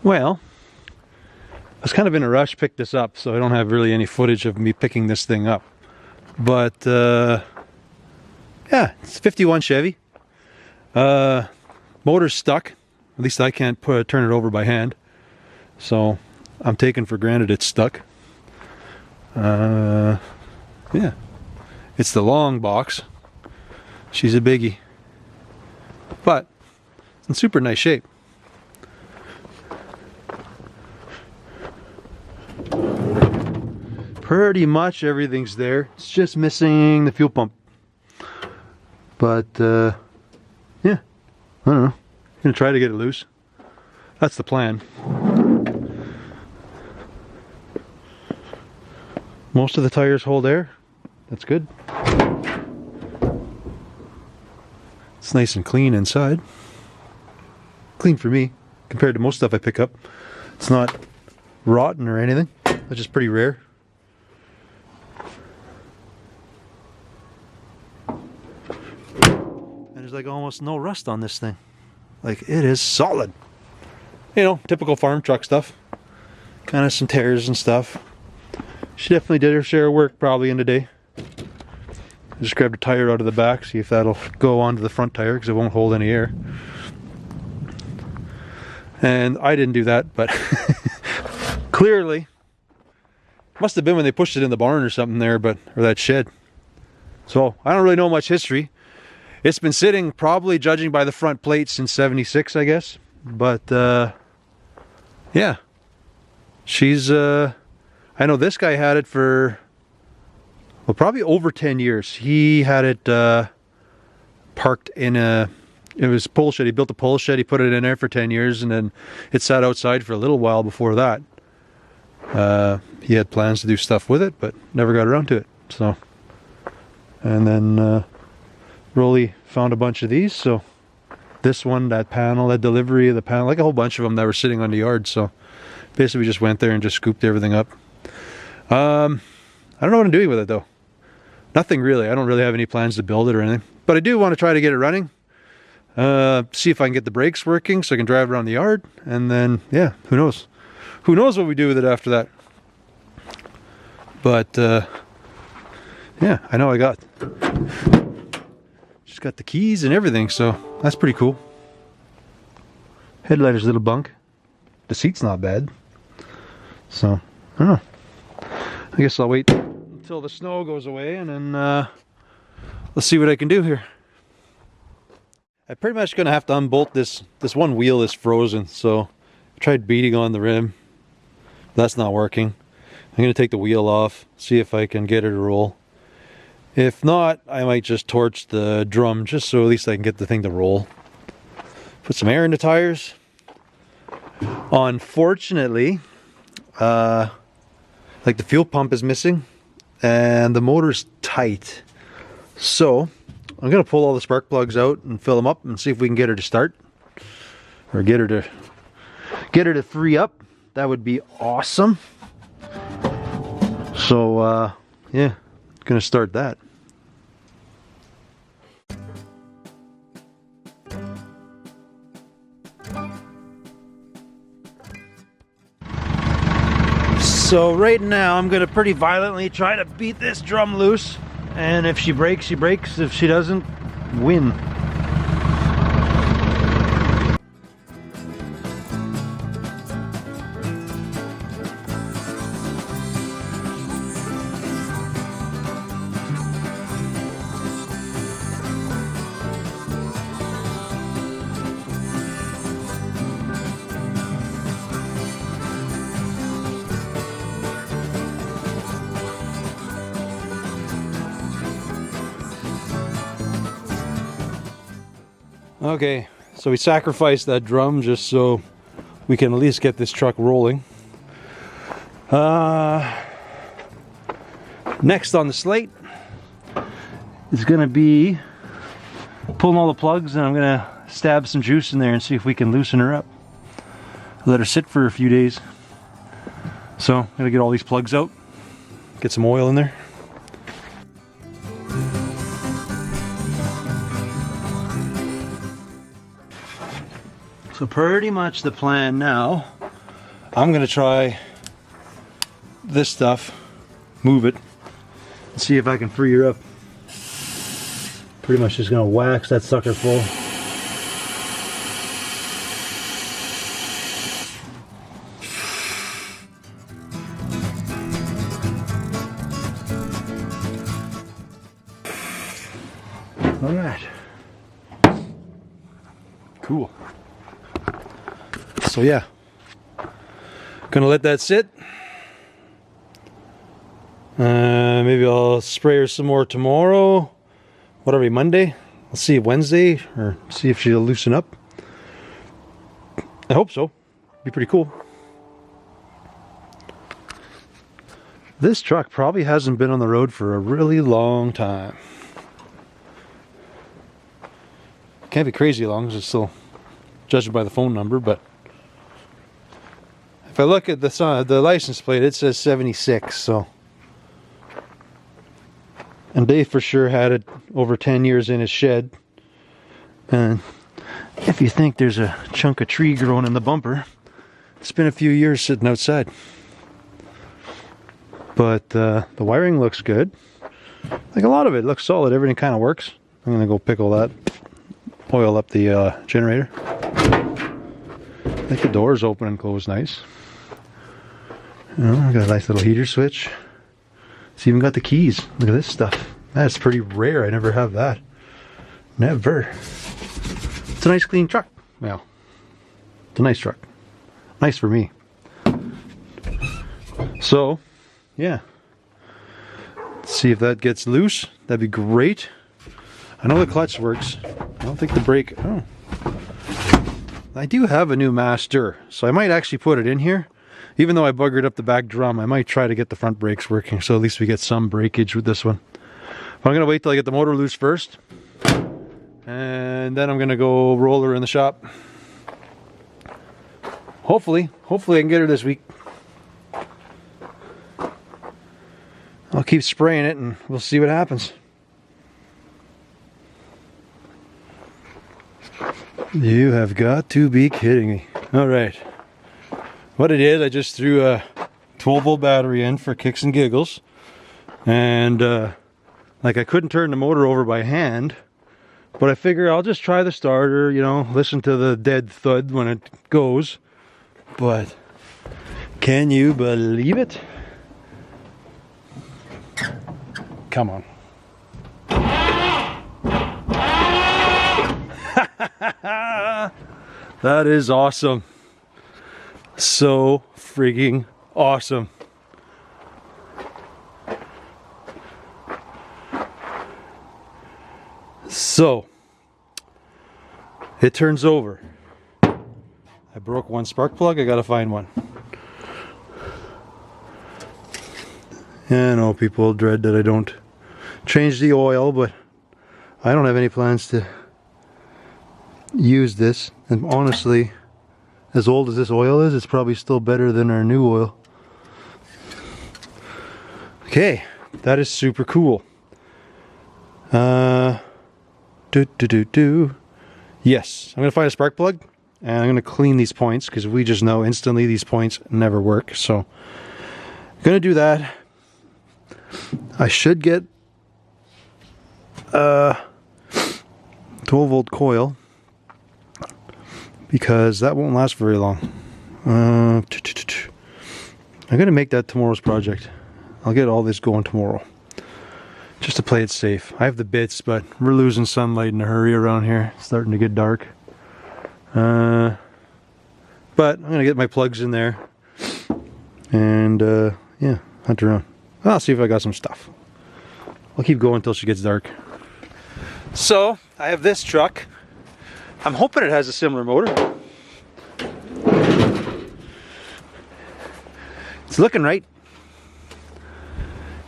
Well, I was kind of in a rush to pick this up, so I don't have really any footage of me picking this thing up. But yeah, it's a 51 Chevy. Motor's stuck. At least I can't turn it over by hand. So I'm taking for granted it's stuck. Yeah, it's the long box. She's a biggie. But it's in super nice shape. Pretty much everything's there. It's just missing the fuel pump. But yeah, I don't know. I'm gonna try to get it loose. That's the plan. Most of the tires hold air. That's good. It's nice and clean inside. Clean for me compared to most stuff I pick up. It's not rotten or anything. That's just pretty rare. And there's like almost no rust on this thing. Like, it is solid. You know, typical farm truck stuff. Kind of some tears and stuff. She definitely did her share of work probably in the day. Just grabbed a tire out of the back, see if that'll go onto the front tire because it won't hold any air. And I didn't do that, but clearly must have been when they pushed it in the barn or something there, or that shed. So I don't really know much history. It's been sitting probably, judging by the front plate, since '76, I guess. But yeah, she's I know this guy had it for, well, probably over 10 years. He had it parked in it was a pole shed. He built a pole shed, he put it in there for 10 years, and then it sat outside for a little while before that. He had plans to do stuff with it, but never got around to it. So, and then Rolly found a bunch of these. So this one, that panel, that delivery of the panel, like a whole bunch of them that were sitting on the yard. So basically we just went there and just scooped everything up. I don't know what I'm doing with it though. Nothing really. I don't really have any plans to build it or anything. But I do want to try to get it running. See if I can get the brakes working so I can drive around the yard. And then, yeah, who knows? Who knows what we do with it after that. But, yeah, I know I just got the keys and everything, so that's pretty cool. Headlighter's a little bunk. The seat's not bad. So, I don't know. I guess I'll wait until the snow goes away and then let's see what I can do here. I'm pretty much gonna have to unbolt this one wheel is frozen, so I tried beating on the rim. That's not working. I'm gonna take the wheel off, see if I can get it to roll. If not, I might just torch the drum just so at least I can get the thing to roll. Put some air in the tires. Unfortunately, like the fuel pump is missing and the motor's tight. So I'm gonna pull all the spark plugs out and fill them up and see if we can get her to start, or get her to free up. That would be awesome. So yeah, gonna start that. So right now I'm gonna pretty violently try to beat this drum loose, and if she breaks, she breaks. If she doesn't, win. Okay, so we sacrificed that drum just so we can at least get this truck rolling. Next on the slate is going to be pulling all the plugs, and I'm going to stab some juice in there and see if we can loosen her up. Let her sit for a few days. So I'm going to get all these plugs out, get some oil in there. So pretty much the plan now I'm gonna try this stuff, move it, and see if I can free her up. Pretty much just gonna wax that sucker full. All right. Cool. So yeah, gonna let that sit. Maybe I'll spray her some more tomorrow. What are we, Monday? I'll see if Wednesday, or see if she'll loosen up. I hope so. Be pretty cool. This truck probably hasn't been on the road for a really long time. Can't be crazy long because it's still judged by the phone number, but if I look at the license plate, it says 76, so. And Dave for sure had it over 10 years in his shed. And if you think there's a chunk of tree growing in the bumper, it's been a few years sitting outside. But the wiring looks good. Like a lot of it looks solid. Everything kind of works. I'm gonna go pickle that. Oil up the generator. I think the doors open and close nice. You know, got a nice little heater switch. It's even got the keys. Look at this stuff. That's pretty rare. I never have that. Never. It's a nice clean truck. Well, it's a nice truck. Nice for me. So, yeah. Let's see if that gets loose. That'd be great. I know the clutch works. I don't think the brake. Oh. I do have a new master, so I might actually put it in here. Even though I buggered up the back drum, I might try to get the front brakes working, so at least we get some breakage with this one. But I'm going to wait till I get the motor loose first. And then I'm going to go roll her in the shop. Hopefully I can get her this week. I'll keep spraying it and we'll see what happens. You have got to be kidding me. Alright. What I did, I just threw a 12-volt battery in for kicks and giggles. And like I couldn't turn the motor over by hand. But I figure I'll just try the starter, you know, listen to the dead thud when it goes. But can you believe it? Come on. That is awesome. So freaking awesome. So it turns over. I broke one spark plug. I gotta find one. Yeah, I know people dread that I don't change the oil, but I don't have any plans to use this. And honestly, as old as this oil is, it's probably still better than our new oil. Okay, that is super cool. Yes, I'm gonna find a spark plug and I'm gonna clean these points because we just know instantly these points never work. So I'm gonna do that. I should get a 12-volt coil because that won't last very long. I'm gonna make that tomorrow's project. I'll get all this going tomorrow just to play it safe. I have the bits, but we're losing sunlight in a hurry around here. It's starting to get dark. But I'm gonna get my plugs in there and yeah, hunt around. I'll see if I got some stuff. I'll keep going until she gets dark. So I have this truck. I'm hoping it has a similar motor. It's looking right.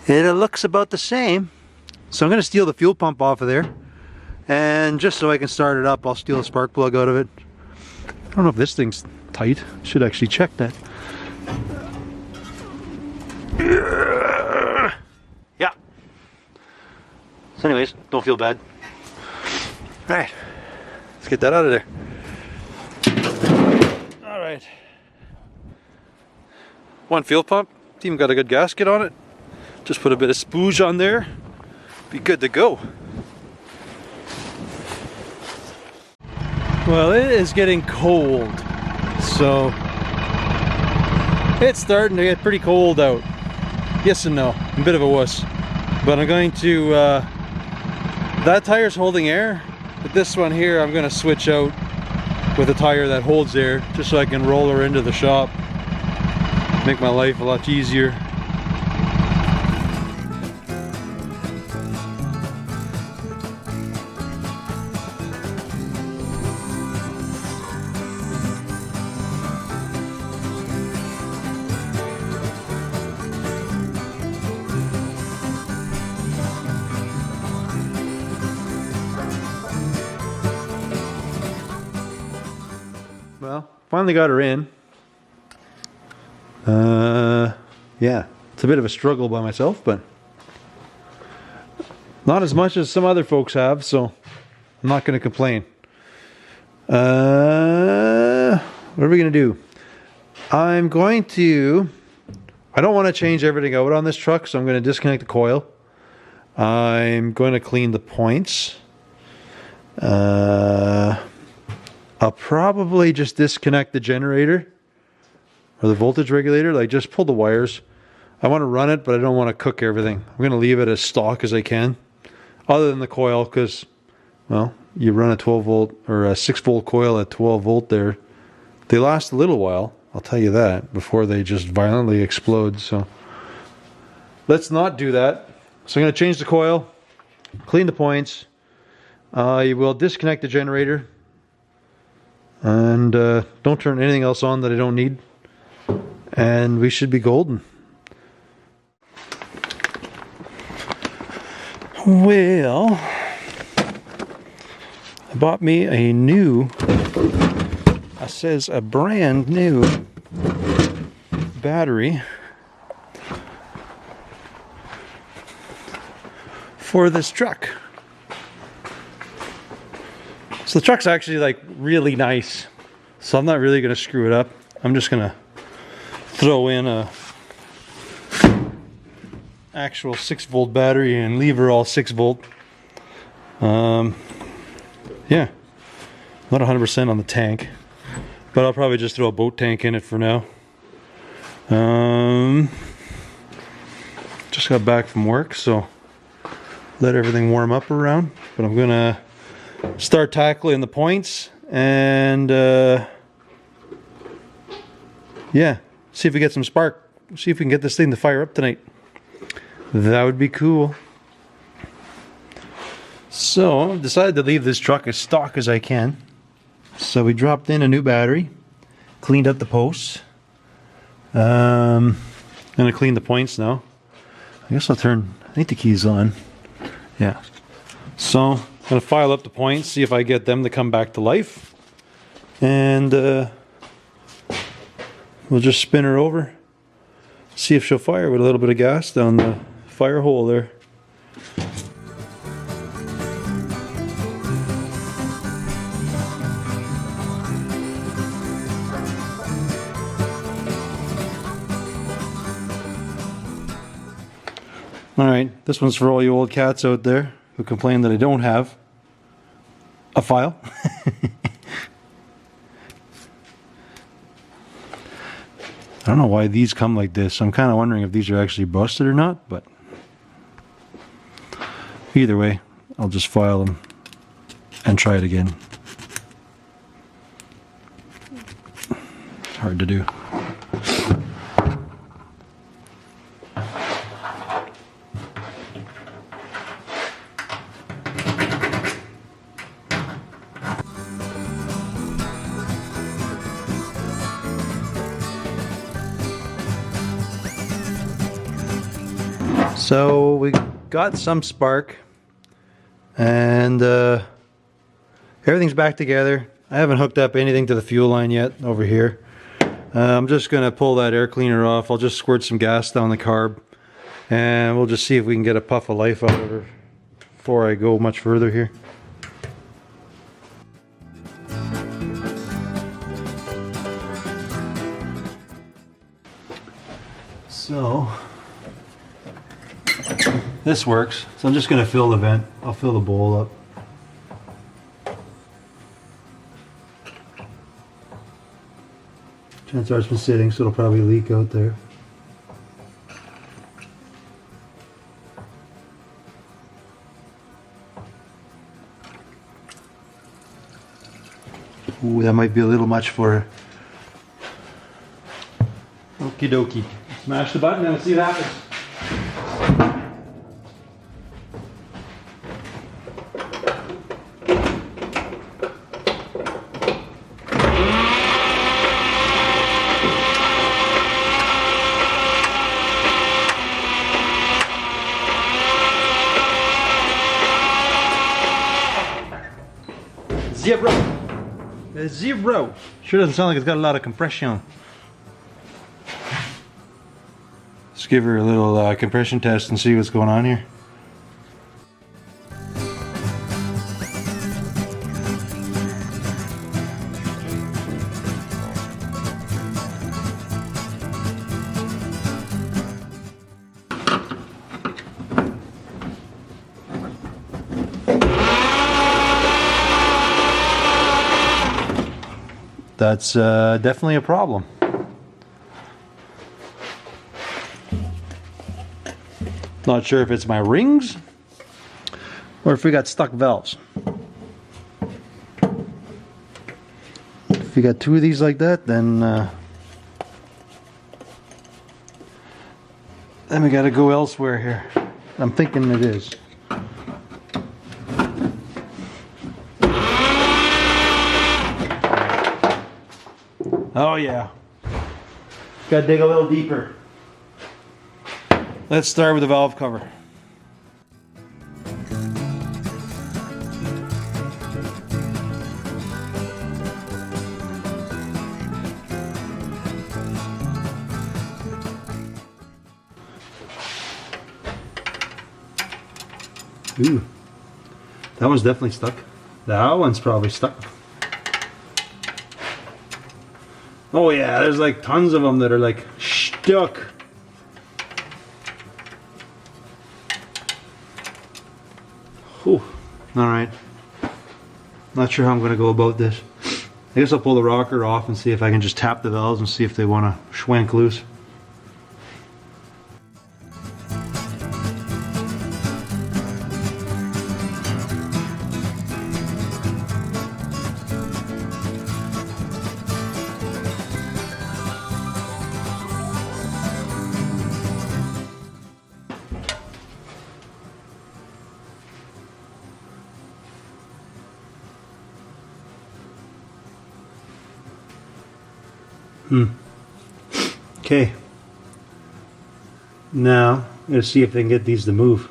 It looks about the same. So I'm going to steal the fuel pump off of there. And just so I can start it up, I'll steal a spark plug out of it. I don't know if this thing's tight. Should actually check that. Yeah. So anyways, don't feel bad. All right. Let's get that out of there. All right. One fuel pump. It's even got a good gasket on it. Just put a bit of spooge on there. Be good to go. Well, it is getting cold. So it's starting to get pretty cold out. Yes and no. I'm a bit of a wuss. But I'm going to, that tire's holding air, but this one here I'm going to switch out with a tire that holds air, just so I can roll her into the shop. Make my life a lot easier. Well, finally got her in. Yeah, it's a bit of a struggle by myself, but not as much as some other folks have, so I'm not going to complain. What are we going to do? I don't want to change everything out on this truck, so I'm going to disconnect the coil. I'm going to clean the points. I'll probably just disconnect the generator or the voltage regulator, like just pull the wires. I want to run it, but I don't want to cook everything. I'm going to leave it as stock as I can, other than the coil, because, well, you run a 12 volt or a 6 volt coil at 12 volt there. They last a little while, I'll tell you that, before they just violently explode. So let's not do that. So I'm going to change the coil, clean the points. You will disconnect the generator, and don't turn anything else on that I don't need, and we should be golden. Well, I bought me a new, it says a brand new battery for this truck. So the truck's actually like really nice, so I'm not really going to screw it up. I'm just going to throw in a actual 6 volt battery and leave her all 6 volt. Yeah, not 100% on the tank, but I'll probably just throw a boat tank in it for now. Just got back from work, so let everything warm up around, but I'm gonna start tackling the points and yeah, see if we get some spark, see if we can get this thing to fire up tonight. That would be cool. So I've decided to leave this truck as stock as I can. So we dropped in a new battery, cleaned up the posts. I'm gonna clean the points now. I guess I think the key's on. Yeah. So I'm gonna file up the points, see if I get them to come back to life. And we'll just spin her over, see if she'll fire with a little bit of gas down the fire hole there. Alright, this one's for all you old cats out there who complain that I don't have a file. I don't know why these come like this. I'm kind of wondering if these are actually busted or not, but either way, I'll just file them and try it again. It's hard to do. So we got some spark, and everything's back together. I haven't hooked up anything to the fuel line yet over here. I'm just going to pull that air cleaner off. I'll just squirt some gas down the carb, and we'll just see if we can get a puff of life out of her before I go much further here. So this works. So I'm just going to fill the vent. I'll fill the bowl up. Chances are it's been sitting, so it'll probably leak out there. Ooh, that might be a little much for her. Okie dokie. Smash the button and we'll see what happens. Zero. Zero. Sure doesn't sound like it's got a lot of compression. Let's give her a little compression test and see what's going on here. That's definitely a problem. Not sure if it's my rings or if we got stuck valves. If you got two of these like that, then we got to go elsewhere here. I'm thinking it is. Oh yeah. Gotta dig a little deeper. Let's start with the valve cover. Ooh, that one's definitely stuck. That one's probably stuck. Oh yeah, there's like tons of them that are like stuck. Whew. Alright. Not sure how I'm going to go about this. I guess I'll pull the rocker off and see if I can just tap the valves and see if they want to schwank loose. Okay. Now, I'm going to see if they can get these to move.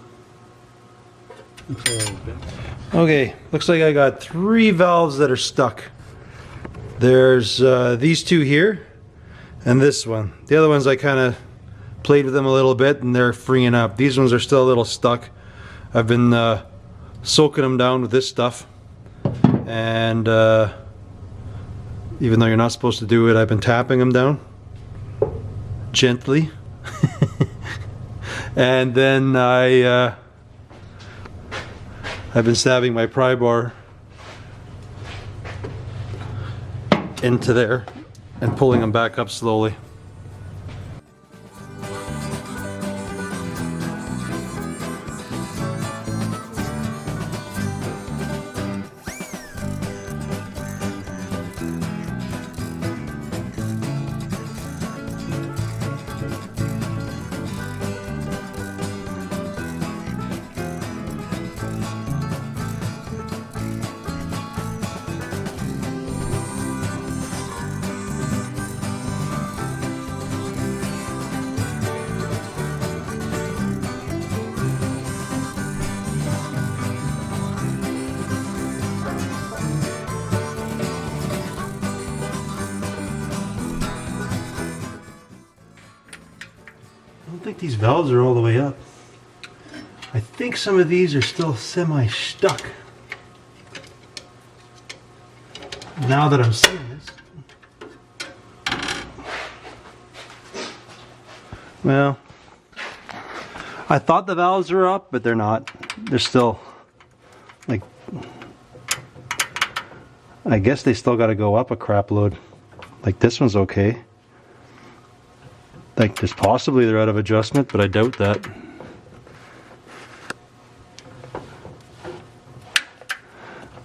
Okay, looks like I got 3 valves that are stuck. There's these 2 here, and this one. The other ones I kind of played with them a little bit, and they're freeing up. These ones are still a little stuck. I've been soaking them down with this stuff, and even though you're not supposed to do it, I've been tapping them down gently. And then I've been stabbing my pry bar into there and pulling them back up slowly. I don't think these valves are all the way up. I think some of these are still semi-stuck. Now that I'm seeing this. Well, I thought the valves were up, but they're not. They're still, like, I guess they still got to go up a crap load. Like, this one's okay. Like, there's possibly they're out of adjustment, but I doubt that.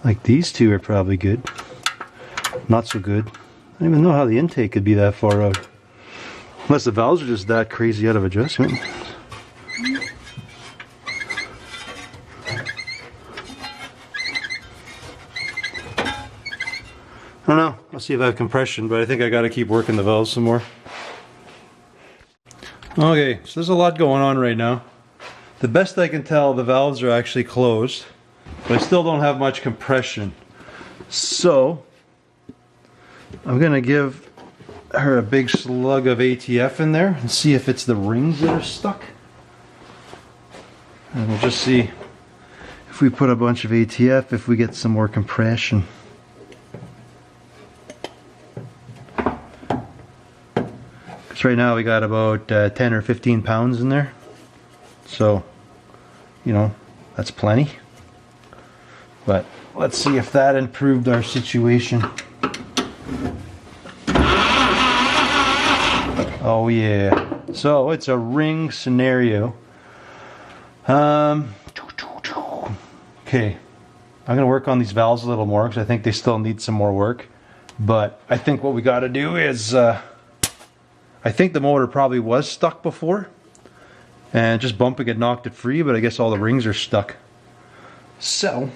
Like, these two are probably good. Not so good. I don't even know how the intake could be that far out. Unless the valves are just that crazy out of adjustment. I don't know. I'll see if I have compression, but I think I got to keep working the valves some more. Okay, so there's a lot going on right now. The best I can tell, the valves are actually closed, but I still don't have much compression. So, I'm going to give her a big slug of ATF in there and see if it's the rings that are stuck. And we'll just see if we put a bunch of ATF, if we get some more compression. Because right now we got about 10 or 15 pounds in there. So, you know, that's plenty. But let's see if that improved our situation. Oh yeah. So it's a ring scenario. Okay. I'm gonna work on these valves a little more because I think they still need some more work. But I think what we gotta do is I think the motor probably was stuck before. And just bumping it knocked it free, but I guess all the rings are stuck. So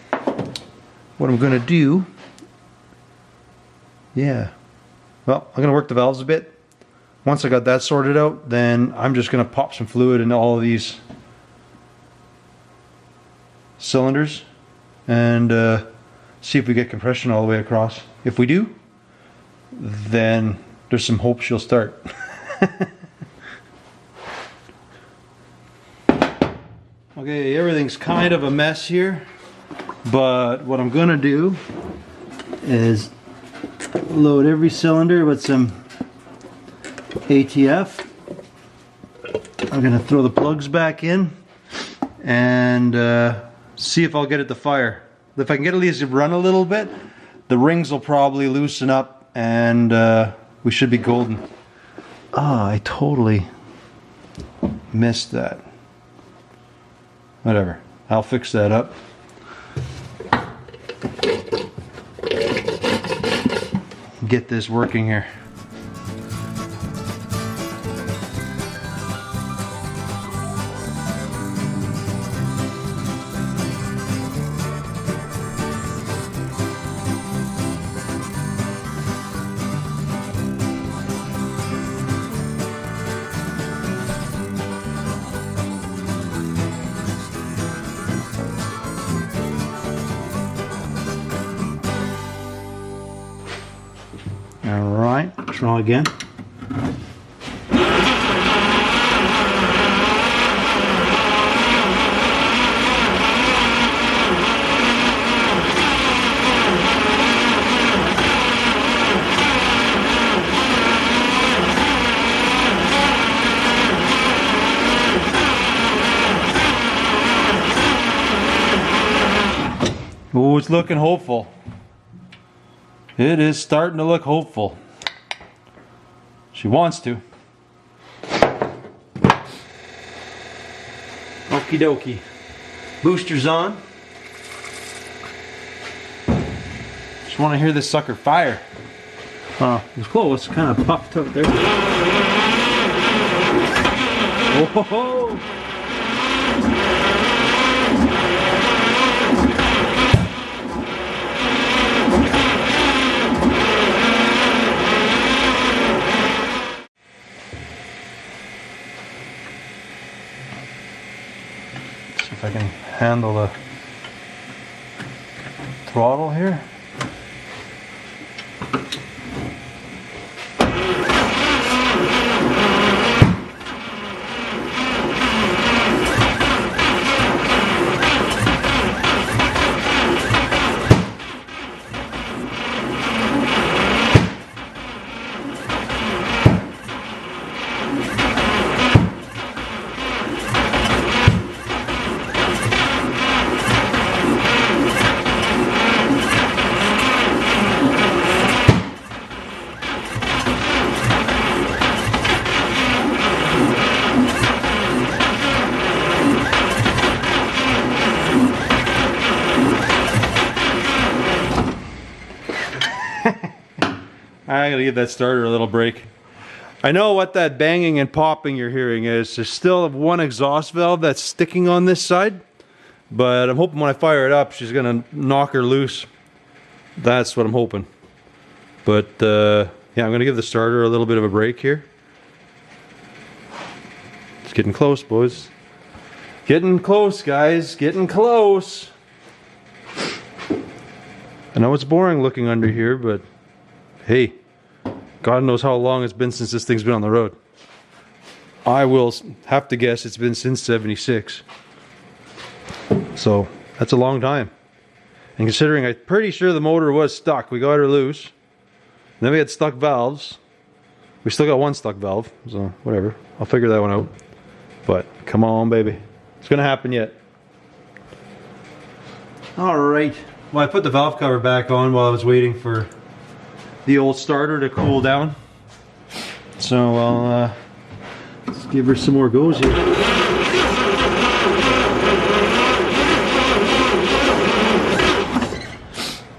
what I'm gonna do, well, I'm gonna work the valves a bit. Once I got that sorted out, then I'm just gonna pop some fluid into all of these cylinders and see if we get compression all the way across. If we do, then there's some hope she'll start. Okay, everything's kind of a mess here, but what I'm gonna do is load every cylinder with some ATF. I'm gonna throw the plugs back in and see if I'll get it to fire. If I can get at least run a little bit, the rings will probably loosen up and we should be golden. Ah, I totally missed that. Whatever, I'll fix that up. Get this working here. Alright, try again. Oh, it's looking hopeful. It is starting to look hopeful. She wants to. Okie dokie. Booster's on. Just want to hear this sucker fire. It was close. Kind of puffed up there. Oh ho ho! If I can handle the throttle here. I gotta give that starter a little break. I know what that banging and popping you're hearing is. There's still one exhaust valve that's sticking on this side, but I'm hoping when I fire it up, she's gonna knock her loose. That's what I'm hoping. But yeah, I'm gonna give the starter a little bit of a break here. It's getting close, boys. Getting close, guys. Getting close. I know it's boring looking under here, but hey, God knows how long it's been since this thing's been on the road. I will have to guess it's been since '76. So that's a long time. And considering I'm pretty sure the motor was stuck, we got her loose. Then we had stuck valves. We still got one stuck valve, so whatever. I'll figure that one out. But come on, baby. It's gonna happen yet. Alright. Well, I put the valve cover back on while I was waiting for the old starter to cool down. So I'll let's give her some more goes here.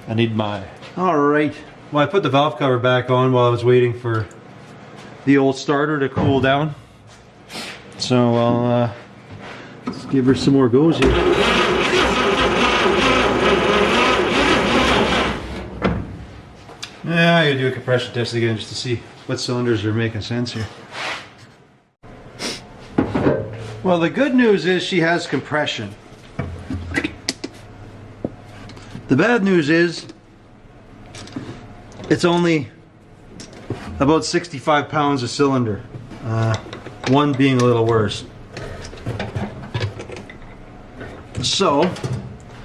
I need my... Alright. Well, I put the valve cover back on while I was waiting for the old starter to cool down. So I'll let's give her some more goes here. Yeah, I gotta do a compression test again just to see what cylinders are making sense here. Well, the good news is she has compression. The bad news is it's only about 65 pounds a cylinder. One being a little worse. So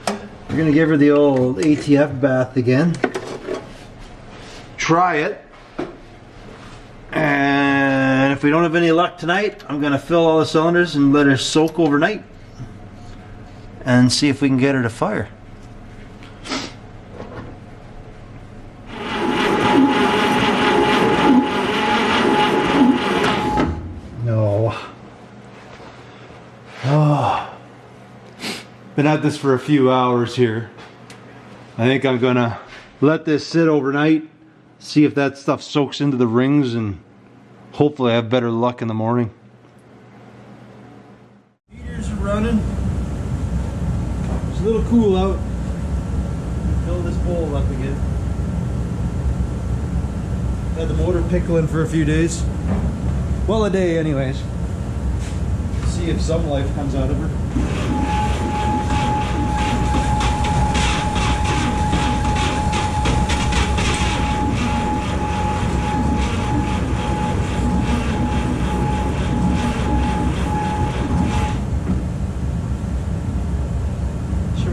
we're gonna give her the old ATF bath again. Try it, and if we don't have any luck tonight, I'm gonna fill all the cylinders and let her soak overnight and see if we can get her to fire. No. Oh. Been at this for a few hours here. I think I'm gonna let this sit overnight, see if that stuff soaks into the rings, and hopefully I have better luck in the morning. Heaters are running. It's a little cool out. Fill this bowl up again. Had the motor pickling for a few days. Well, a day anyways. See if some life comes out of her.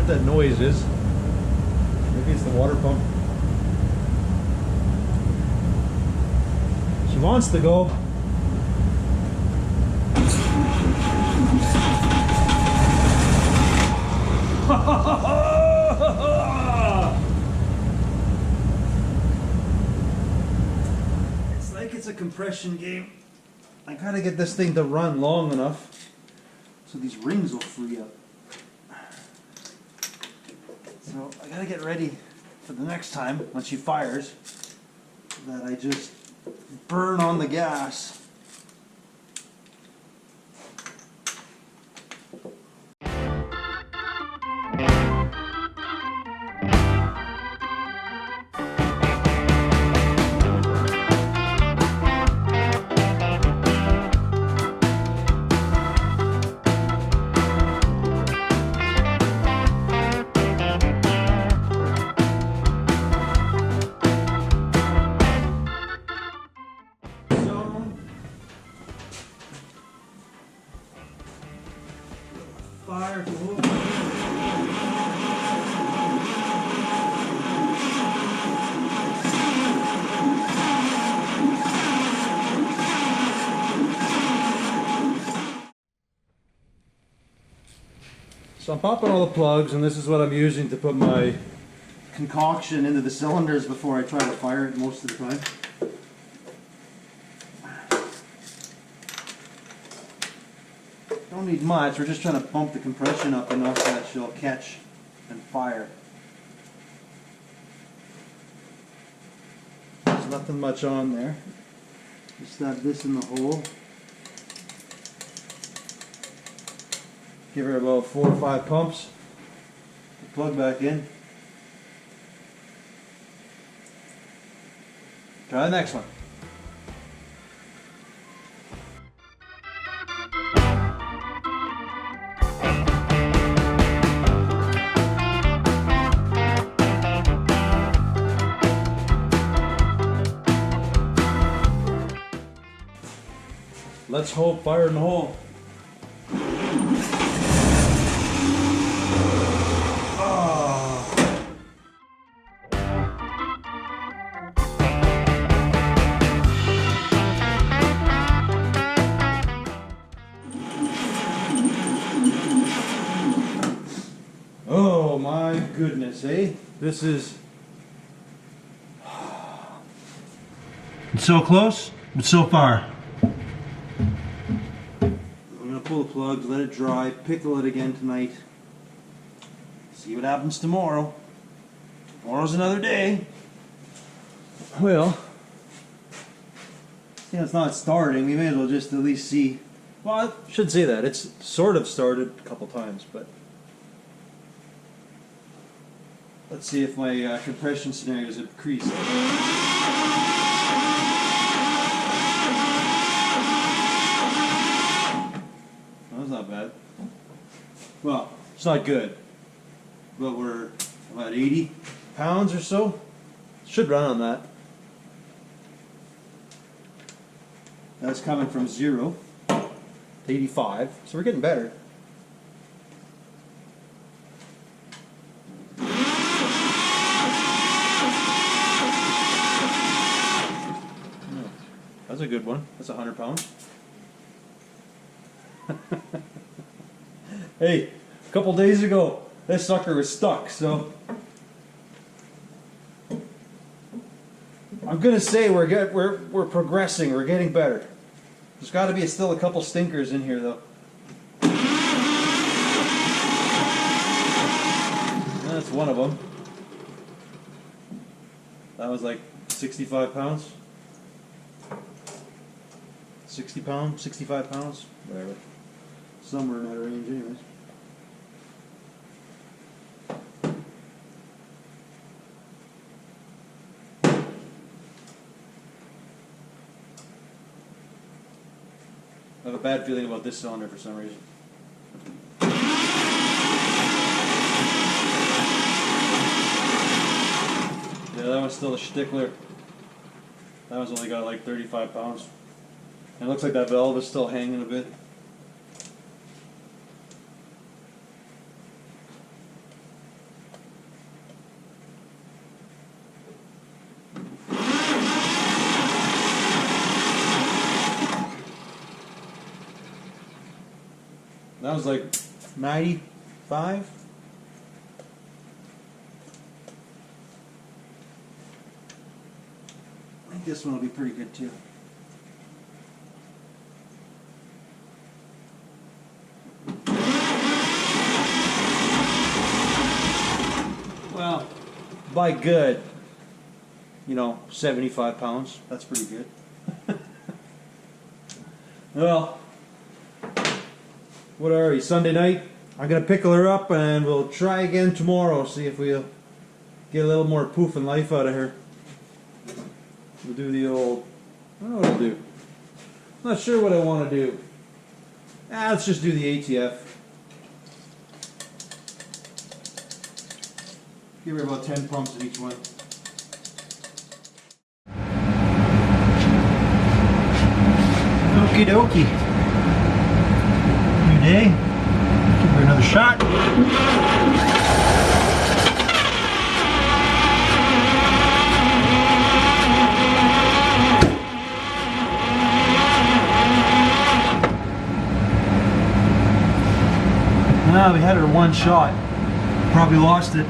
That noise is. Maybe it's the water pump. She wants to go. It's like it's a compression game. I gotta get this thing to run long enough so these rings will free up. So I gotta get ready for the next time when she fires that I just burn on the gas. Fire to So I'm popping all the plugs, and this is what I'm using to put my concoction into the cylinders before I try to fire it most of the time. Don't need much, we're just trying to pump the compression up enough that she'll catch and fire. There's Nothing much on there. Just stab this in the hole. Give her about 4 or 5 pumps. Plug back in. Try the next one. Let's hope fire in the hole. Oh my goodness, eh? This is... It's so close, but so far. I'm going to pull the plugs, let it dry, pickle it again tonight. See what happens tomorrow. Tomorrow's another day. Well, yeah, it's not starting. We may as well just at least see. Well, I should say that. It's sort of started a couple times, but let's see if my compression scenarios have increased. That's not bad. Well, it's not good, but we're about 80 pounds or so. Should run on that. That's coming from 0 to 85, so we're getting better. That's a good one. That's 100 pounds. Hey, a couple days ago, this sucker was stuck, so I'm gonna say we're progressing. We're getting better. There's got to be still a couple stinkers in here, though. That's one of them. That was like 65 pounds. 60 pounds, 65 pounds, whatever. Somewhere in that range, anyways. I have a bad feeling about this cylinder for some reason. Yeah, that one's still a stickler. That one's only got like 35 pounds. And it looks like that valve is still hanging a bit. That was like 95. I think this one will be pretty good too. Well, by good, 75 pounds. That's pretty good. Well, what are we? Sunday night. I'm gonna pickle her up, and we'll try again tomorrow. See if we'll get a little more poof and life out of her. We'll do the old. I don't know what I'll do. I'm not sure what I want to do. Let's just do the ATF. Give her about 10 pumps in each one. Okie dokie. New day. Give her another shot. We had her one shot. Probably lost it.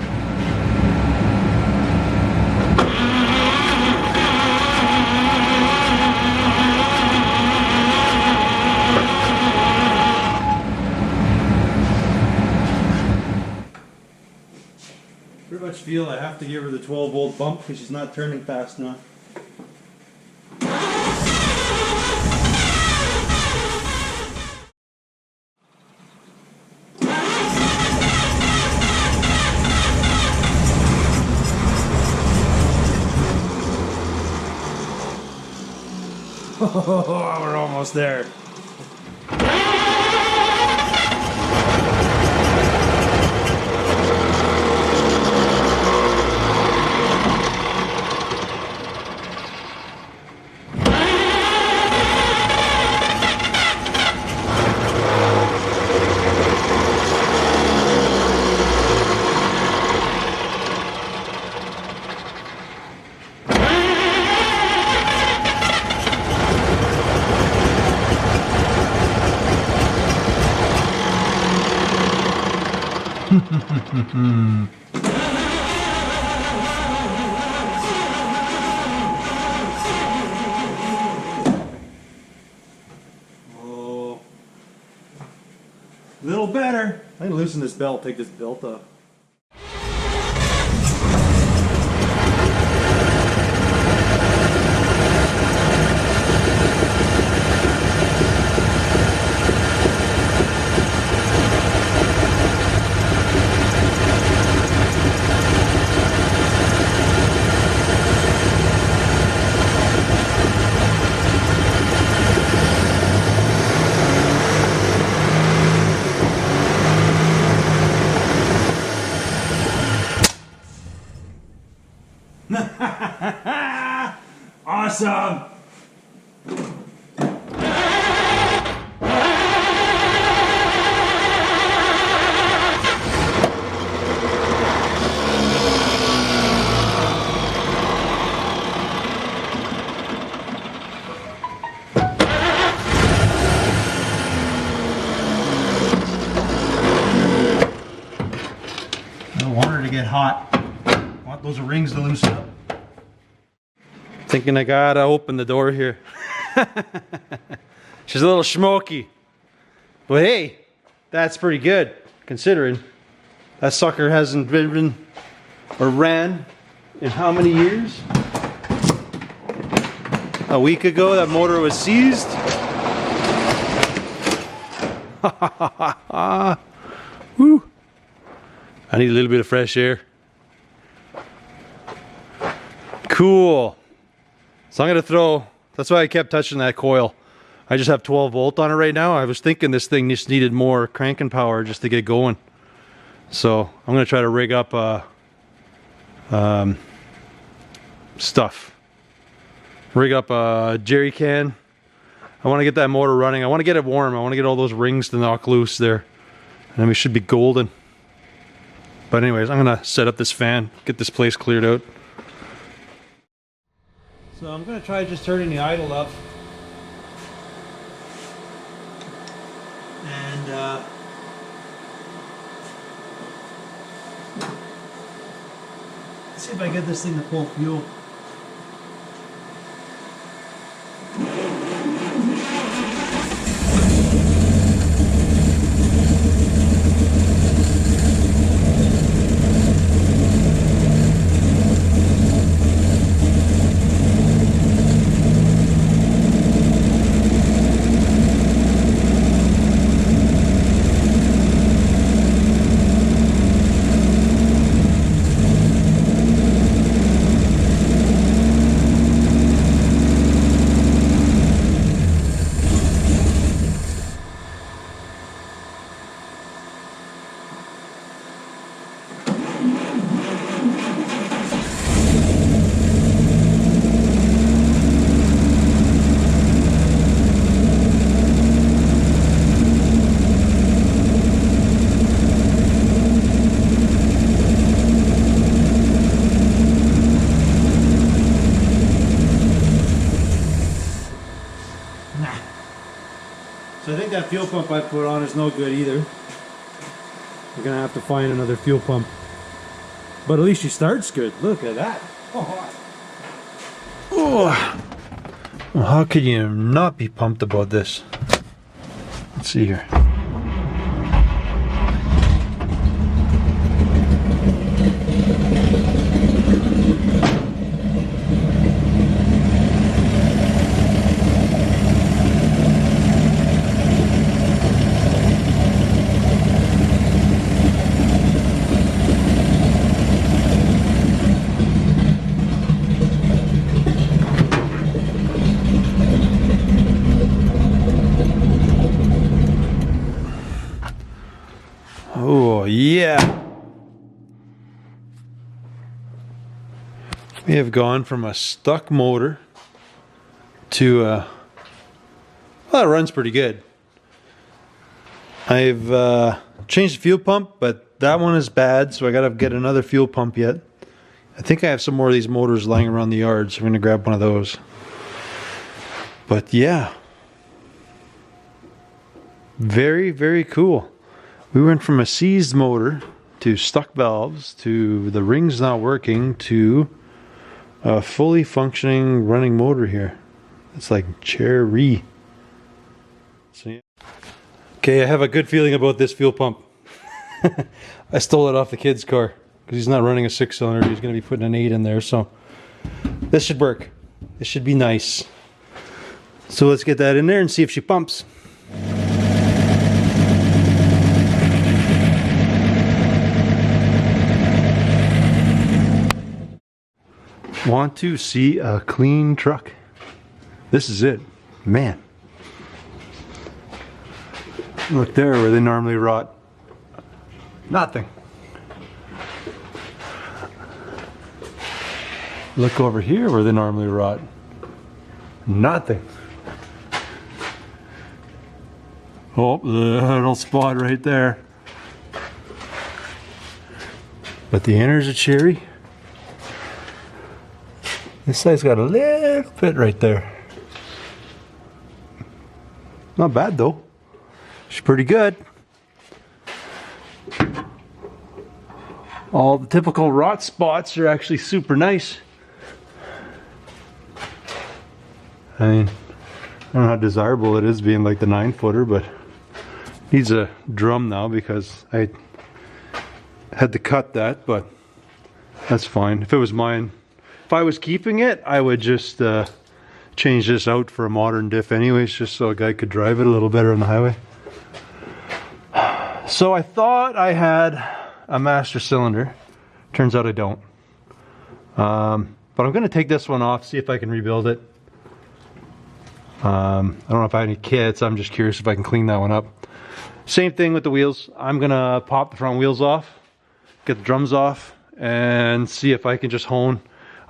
Pretty much feel I have to give her the 12-volt bump because she's not turning fast enough. Oh, we're almost there. Oh, a little better. I can loosen this belt, take this belt off. Awesome! I don't want her to get hot. I want those rings to loosen up. Thinking I gotta open the door here. She's a little smoky. But hey, that's pretty good considering that sucker hasn't driven or ran in how many years? A week ago that motor was seized. Woo. I need a little bit of fresh air. Cool. So I'm gonna throw, that's why I kept touching that coil. I just have 12 volt on it right now. I was thinking this thing just needed more cranking power just to get going. So I'm gonna try to rig up stuff. Rig up a jerry can. I wanna get that motor running. I wanna get it warm. I wanna get all those rings to knock loose there. And then we should be golden. But anyways, I'm gonna set up this fan, get this place cleared out. So I'm going to try just turning the idle up. And see if I get this thing to pull fuel. So I think that fuel pump I put on is no good either. We're gonna have to find another fuel pump. But at least she starts good. Look at that. Oh, well, how could you not be pumped about this? Let's see here. Yeah. We have gone from a stuck motor to well, it runs pretty good. I've changed the fuel pump, but that one is bad, so I gotta get another fuel pump yet. I think I have some more of these motors lying around the yard, so I'm gonna grab one of those. But yeah, very, very cool. We went from a seized motor to stuck valves to the rings not working to a fully functioning running motor here. It's like cherry. So, yeah. Okay, I have a good feeling about this fuel pump. I stole it off the kid's car because he's not running a 6-cylinder. He's going to be putting an 8 in there, so this should work. This should be nice. So let's get that in there and see if she pumps. Want to see a clean truck? This is it, man. Look there where they normally rot. Nothing. Look over here where they normally rot. Nothing. Oh, the little spot right there. But the inner's a cherry. This side's got a little bit right there. Not bad though. She's pretty good. All the typical rot spots are actually super nice. I mean, I don't know how desirable it is being like the 9-footer, but needs a drum now because I had to cut that, but that's fine. If it was mine, if I was keeping it, I would just change this out for a modern diff anyways, just so a guy could drive it a little better on the highway. So I thought I had a master cylinder. Turns out I don't. But I'm going to take this one off, see if I can rebuild it. I don't know if I have any kits. I'm just curious if I can clean that one up. Same thing with the wheels. I'm going to pop the front wheels off, get the drums off, and see if I can just hone.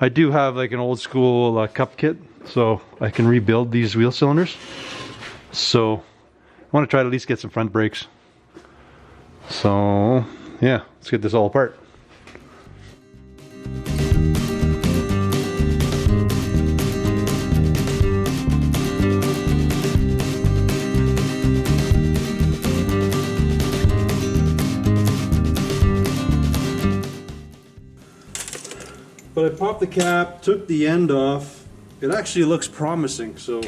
I do have like an old school cup kit, so I can rebuild these wheel cylinders. So I want to try to at least get some front brakes. So yeah, let's get this all apart. But I popped the cap, took the end off. It actually looks promising, so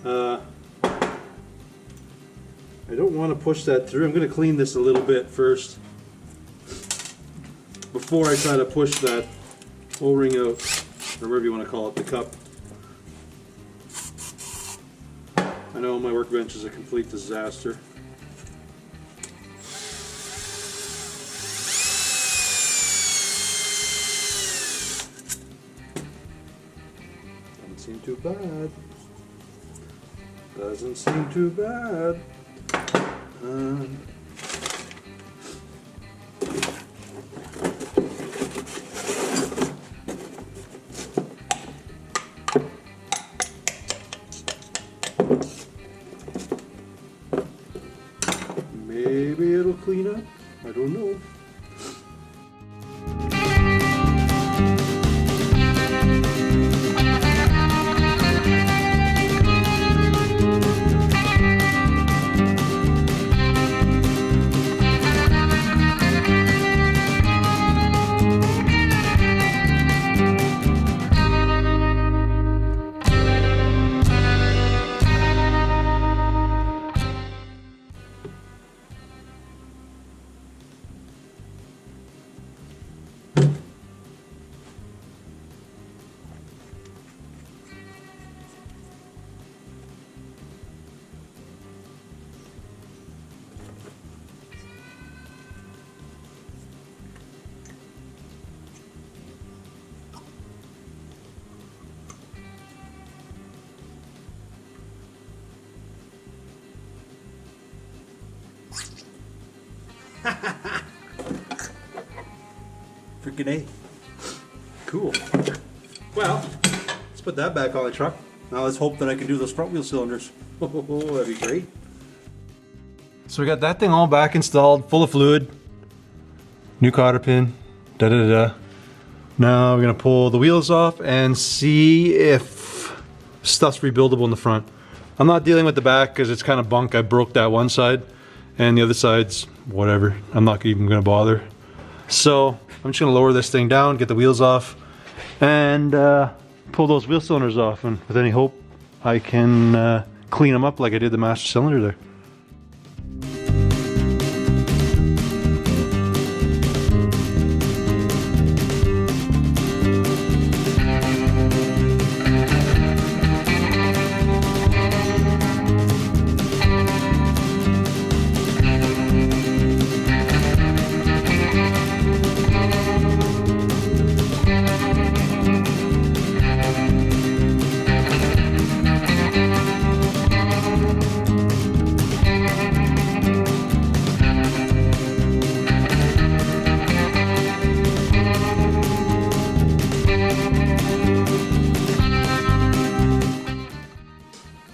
I don't want to push that through. I'm going to clean this a little bit first before I try to push that O-ring out, or whatever you want to call it, the cup. I know my workbench is a complete disaster. Doesn't seem too bad. Doesn't seem too bad. Maybe it'll clean up. I don't know. Freaking A. Cool. Well, let's put that back on the truck. Now let's hope that I can do those front wheel cylinders. Oh, that'd be great. So we got that thing all back installed, full of fluid. New cotter pin. Da-da-da-da. Now we're gonna pull the wheels off and see if stuff's rebuildable in the front. I'm not dealing with the back because it's kind of bunk. I broke that one side and the other side's whatever. I'm not even gonna bother. So I'm just gonna lower this thing down, get the wheels off, and pull those wheel cylinders off. And with any hope, I can clean them up like I did the master cylinder there.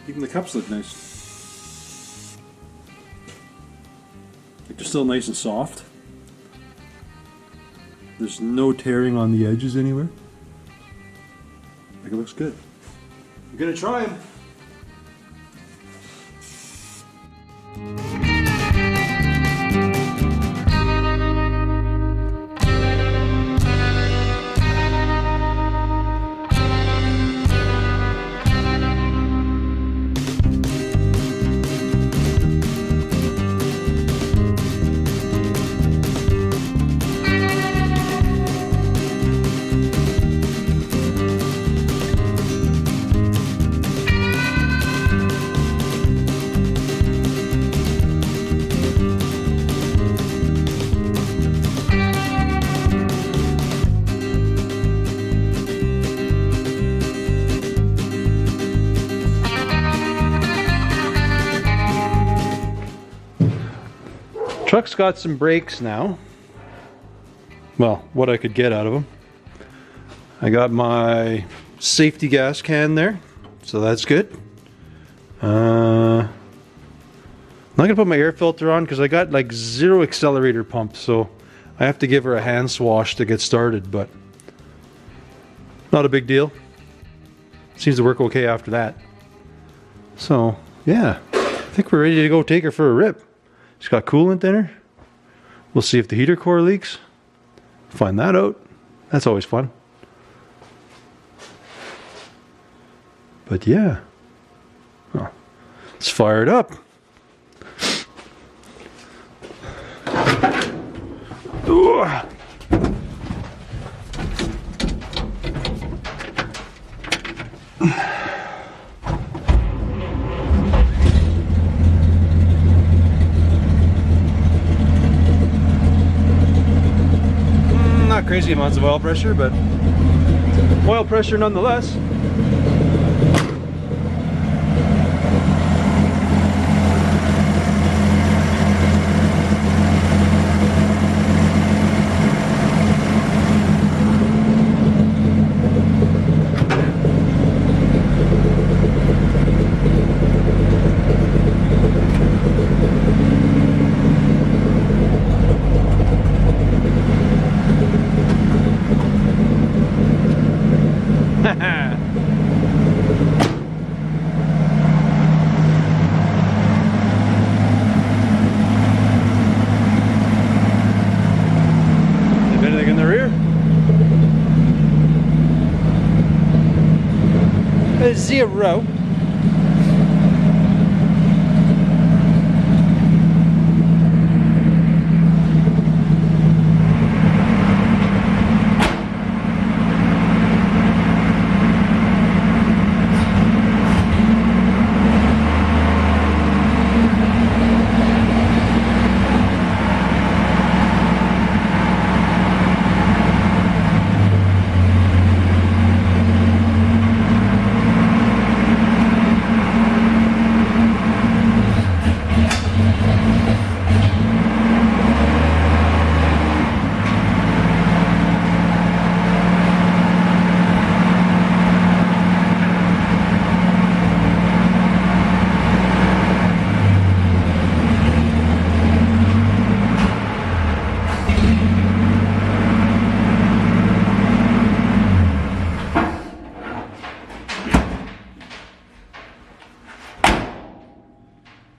Even the cups look nice. Like they're still nice and soft. There's no tearing on the edges anywhere. Like it looks good. I'm gonna try them. Truck's got some brakes now. Well, what I could get out of them. I got my safety gas can there, so that's good. I'm not gonna put my air filter on because I got like 0 accelerator pump, so I have to give her a hand swash to get started, but not a big deal. Seems to work okay after that. So yeah, I think we're ready to go take her for a rip. She's got coolant in her. We'll see if the heater core leaks. Find that out. That's always fun. But yeah. Oh, let's fire it up. Ooh. Not crazy amounts of oil pressure, but oil pressure nonetheless. Anything in the rear? A 0.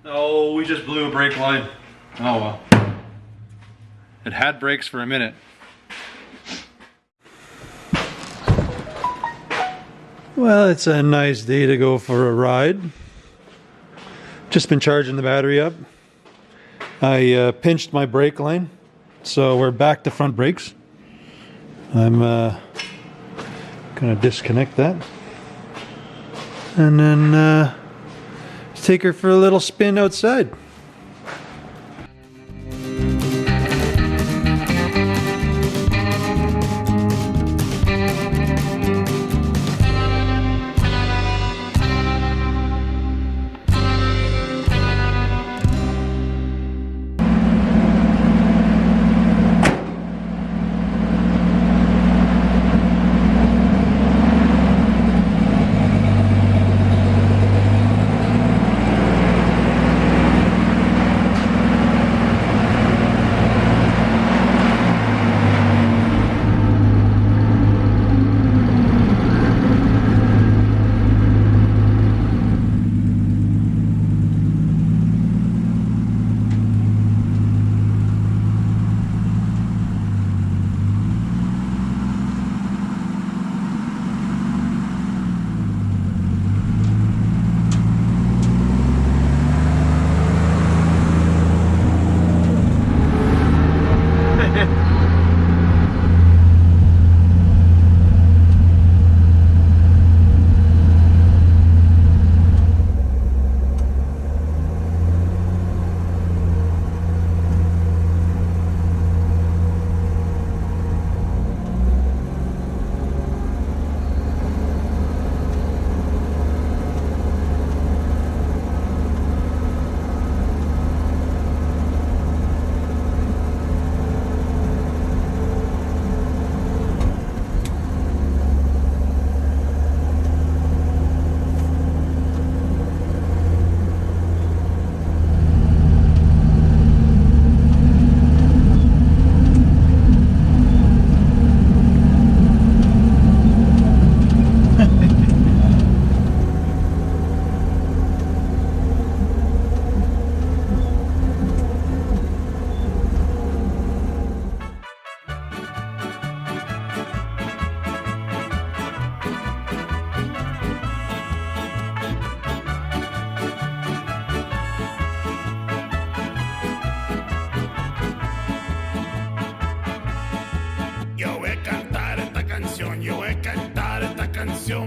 Oh, we just blew a brake line. Oh well. It had brakes for a minute. Well, it's a nice day to go for a ride. Just been charging the battery up. I pinched my brake line, so we're back to front brakes. I'm gonna disconnect that. And then take her for a little spin outside.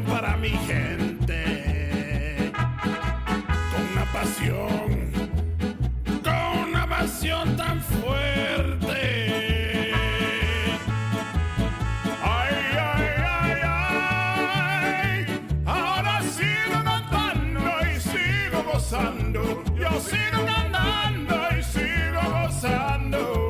Para mi gente, con una pasión tan fuerte. Ay, ay, ay, ay, ahora sigo cantando y sigo gozando, yo sigo cantando y sigo gozando.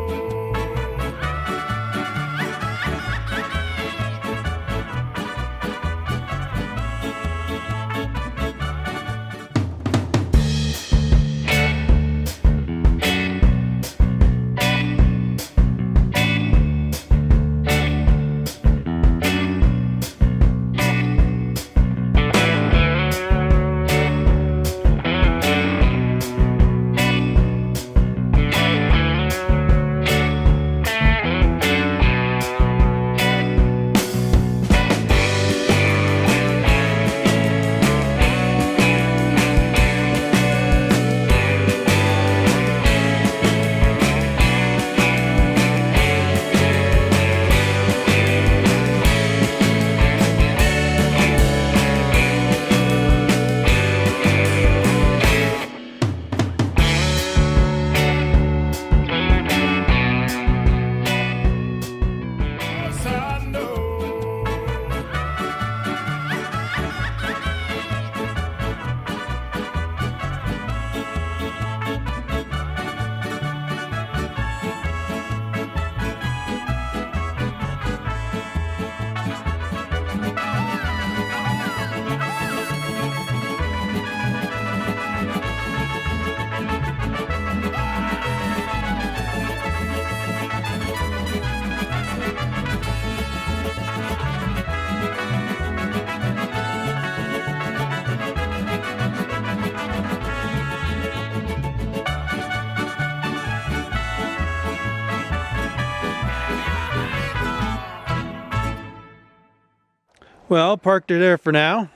Well, parked her there for now.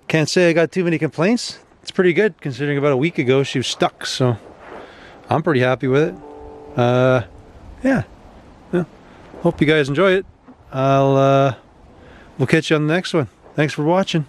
Can't say I got too many complaints. It's pretty good considering about a week ago she was stuck, so I'm pretty happy with it. Yeah. Hope you guys enjoy it. We'll catch you on the next one. Thanks for watching.